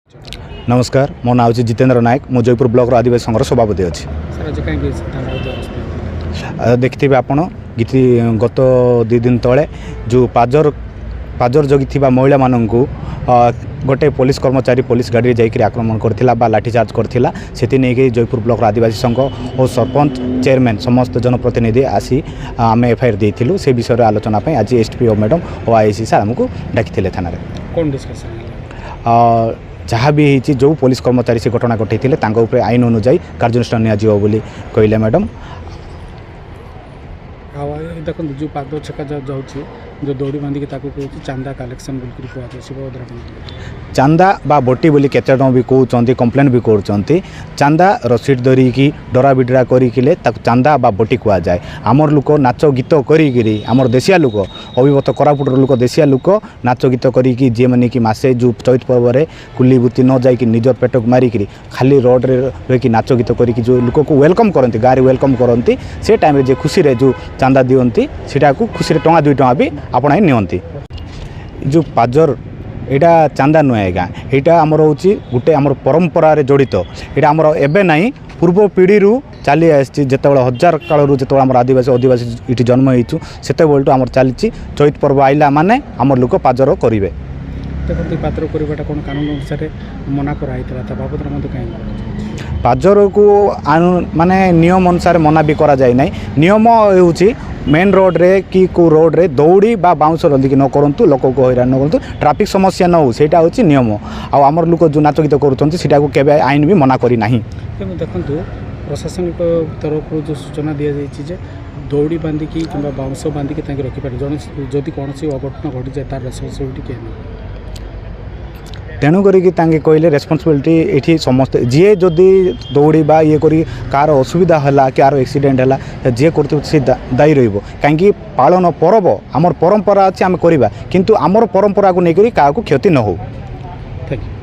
नमस्कार मो नाम जितेंद्र नायक मु जयपुर ब्लॉक आदिवासी संघर सभापति अच्छी देखिए आपण गीति गत 2 दिन तले जो पाजर जगी महिला मानक गोटे पुलिस कर्मचारी पुलिस गाड़ी जाकर आक्रमण करथिला बा लाठीचार्ज करथिला सेति नहीं जयपुर ब्लॉक आदिवासी संघ और सरपंच चेयरमैन समस्त जनप्रतिनिधि आसी आम एफआईआर देथिलु से विषय आलोचना आज एसडीपीओ मैडम और आईसी सार आमको डाकी थाना कौन डिस्कशन जहाँ भी होती जो पुलिस कर्मचारी से घटना घटे आईन अनुजाई कार्यानुष्ठान नि कहले मैडम देखो जो पाद छेका जाऊँगी जो दौड़ी बांधिकी कहूँ चांदा कलेक्शन चांदा बा बोटी बोली केते जन भी कहते कंप्लेन भी कर चांदा रसीद धरिकी डरा बिडरा करें चांदा बा बोटी कह जाए आमर लोक नाच गीत करी आमर देशिया लोक अभिवत कोरापुटर लोक देशिया लोक नाच गीत करी जी मैंने कि मसे जो चैत पर्व में कुली बुती न जाकि निजर पेट को मारिकी खाली रोड रे कि नाच गीत करी जो लोक को वेलकम करती गाँव वेलकम करती से टाइम जे खुशी रे जो चांदा दिवती सीटा को खुशी टଙ୍କା 2 टଙ୍କା भी आपण नियंती जो पाजर यहाँ चांदा नुहे आज्ञा यहाँ आमर हूँ गोटे आम परंपरा जड़ित यहाँ आमर एवं ना पूर्व पीढ़ी चली आसी जिते हजार कालू जो आम आदिवासी ये जन्म हो से आम चली चैत पर्व आइला माने आम लोक पाजर करेंगे देखते पात्र करवाटा कौन कानून अनुसार मना कराई बाबद कहीं पाजर को माने नियम अनुसार मना भी करा जाए नहीं नियम होउची मेन रोड रे कि को रोड रे दौड़ी बा बाउंस रंदिकी न करंतु लोक को हैरान न करंतु ट्रैफिक समस्या न हो सेटा होची नियम आ हमर लोक जो नाच गीत करूछंती सेटा को केबे आईन भी मना करी नाही तेणु देखंतु प्रशासनिक तरफ जो सूचना दिया जायछि जे दौड़ी बांधिकी किंबा बाउंस बांधिकी तांके रखि पारे जने जदि कोनोसी अघटना घटी जाय तार रेस्पोंसिबिलिटी के नहीं तेणु करी कहले रेस्पॉन्सिबिलिटी ये समस्त जी जदि दौड़ी बा ये करी कार असुविधा है कार एक्सीडेंट है जी कर दायी रही कहीं पालन पर्व आमर परंपरा अच्छी आम करवा किंतु आमर परंपरा को लेकर क्या क्षति न हो। Thank you.